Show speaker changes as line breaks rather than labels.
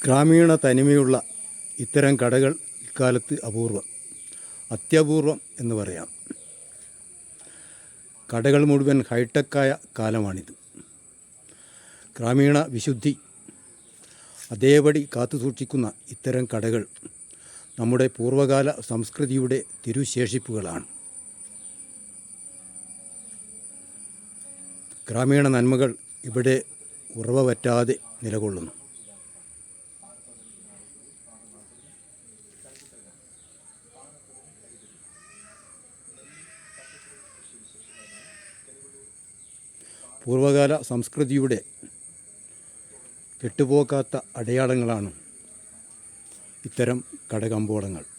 ഗ്രാമീണ തനിമയുള്ള ഇത്തരം കടകൾ ഇക്കാലത്ത് അപൂർവം, അത്യപൂർവം എന്ന് പറയാം. കടകൾ മുഴുവൻ ഹൈടെക്കായ കാലമാണിത്. ഗ്രാമീണ വിശുദ്ധി അതേപടി കാത്തുസൂക്ഷിക്കുന്ന ഇത്തരം കടകൾ നമ്മുടെ പൂർവ്വകാല സംസ്കൃതിയുടെ തിരുശേഷിപ്പുകളാണ്. ഗ്രാമീണ നന്മകൾ ഇവിടെ ഉറവ പറ്റാതെ നിലകൊള്ളുന്നു. പൂർവ്വകാല സംസ്കൃതിയുടെ കെട്ടുപോക്കാത്ത അടയാളങ്ങളാണ് ഇത്തരം കടകമ്പോളങ്ങൾ.